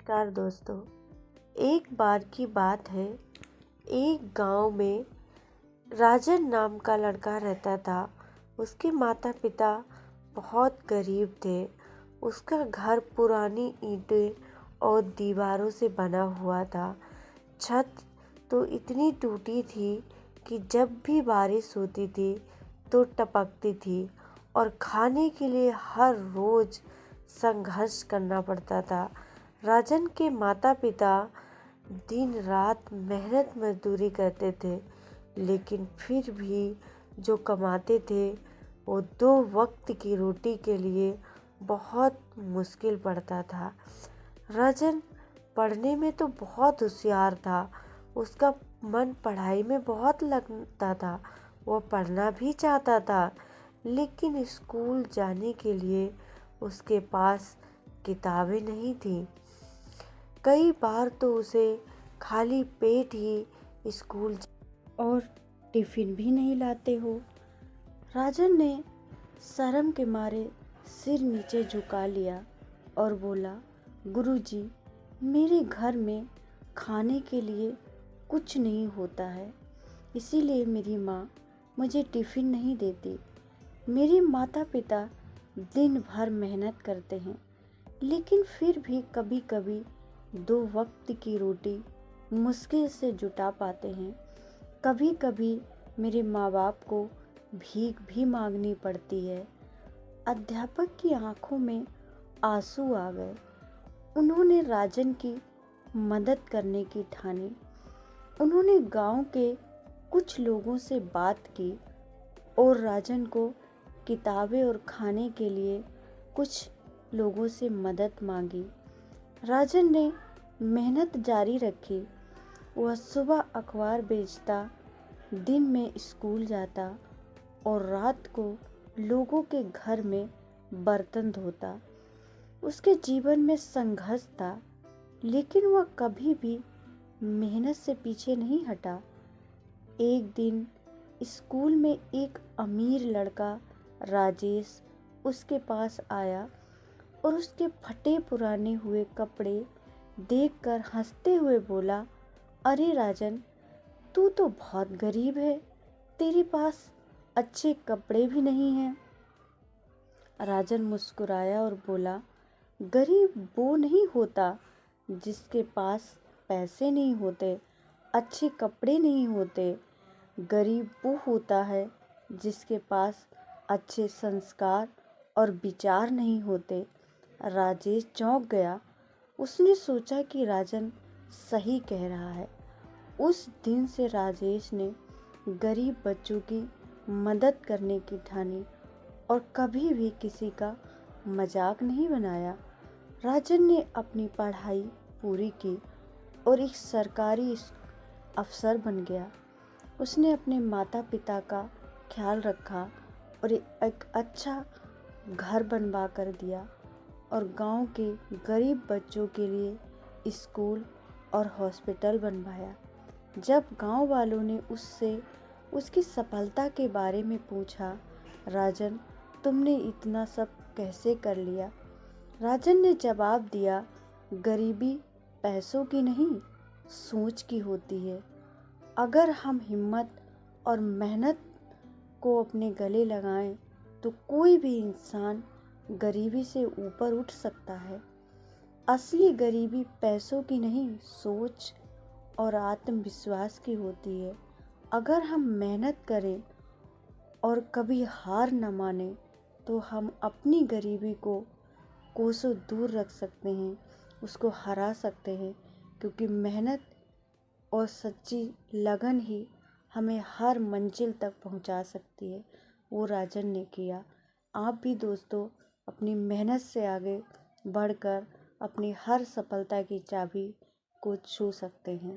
नमस्कार दोस्तों। एक बार की बात है, एक गांव में राजन नाम का लड़का रहता था। उसके माता पिता बहुत गरीब थे। उसका घर पुरानी ईंटें और दीवारों से बना हुआ था। छत तो इतनी टूटी थी कि जब भी बारिश होती थी तो टपकती थी और खाने के लिए हर रोज संघर्ष करना पड़ता था। राजन के माता पिता दिन रात मेहनत मजदूरी करते थे, लेकिन फिर भी जो कमाते थे वो 2 वक्त की रोटी के लिए बहुत मुश्किल पड़ता था। राजन पढ़ने में तो बहुत होशियार था। उसका मन पढ़ाई में बहुत लगता था। वो पढ़ना भी चाहता था, लेकिन स्कूल जाने के लिए उसके पास किताबें नहीं थी। कई बार तो उसे खाली पेट ही स्कूल और टिफिन भी नहीं लाते हो। राजन ने शर्म के मारे सिर नीचे झुका लिया और बोला, गुरुजी, मेरे घर में खाने के लिए कुछ नहीं होता है, इसीलिए मेरी माँ मुझे टिफिन नहीं देती। मेरे माता पिता दिन भर मेहनत करते हैं, लेकिन फिर भी कभी कभी 2 वक्त की रोटी मुश्किल से जुटा पाते हैं। कभी कभी मेरे माँ बाप को भीख भी मांगनी पड़ती है। अध्यापक की आंखों में आंसू आ गए। उन्होंने राजन की मदद करने की ठानी। उन्होंने गांव के कुछ लोगों से बात की और राजन को किताबें और खाने के लिए कुछ लोगों से मदद मांगी। राजन ने मेहनत जारी रखी। वह सुबह अखबार बेचता, दिन में स्कूल जाता और रात को लोगों के घर में बर्तन धोता। उसके जीवन में संघर्ष था, लेकिन वह कभी भी मेहनत से पीछे नहीं हटा। एक दिन स्कूल में एक अमीर लड़का राजेश उसके पास आया और उसके फटे पुराने हुए कपड़े देखकर हंसते हुए बोला, अरे राजन, तू तो बहुत गरीब है, तेरे पास अच्छे कपड़े भी नहीं हैं। राजन मुस्कुराया और बोला, गरीब वो नहीं होता जिसके पास पैसे नहीं होते, अच्छे कपड़े नहीं होते। गरीब वो होता है जिसके पास अच्छे संस्कार और विचार नहीं होते। राजेश चौंक गया। उसने सोचा कि राजन सही कह रहा है। उस दिन से राजेश ने गरीब बच्चों की मदद करने की ठानी और कभी भी किसी का मजाक नहीं बनाया। राजन ने अपनी पढ़ाई पूरी की और एक सरकारी अफसर बन गया। उसने अपने माता पिता का ख्याल रखा और एक अच्छा घर बनवा कर दिया और गांव के गरीब बच्चों के लिए स्कूल और हॉस्पिटल बनवाया। जब गांव वालों ने उससे उसकी सफलता के बारे में पूछा, राजन, तुमने इतना सब कैसे कर लिया? राजन ने जवाब दिया, गरीबी पैसों की नहीं, सोच की होती है। अगर हम हिम्मत और मेहनत को अपने गले लगाएं तो कोई भी इंसान गरीबी से ऊपर उठ सकता है। असली गरीबी पैसों की नहीं, सोच और आत्मविश्वास की होती है। अगर हम मेहनत करें और कभी हार न माने तो हम अपनी गरीबी को कोसों दूर रख सकते हैं, उसको हरा सकते हैं, क्योंकि मेहनत और सच्ची लगन ही हमें हर मंजिल तक पहुंचा सकती है। वो राजन ने किया। आप भी दोस्तों अपनी मेहनत से आगे बढ़कर अपनी हर सफलता की चाबी को छू सकते हैं।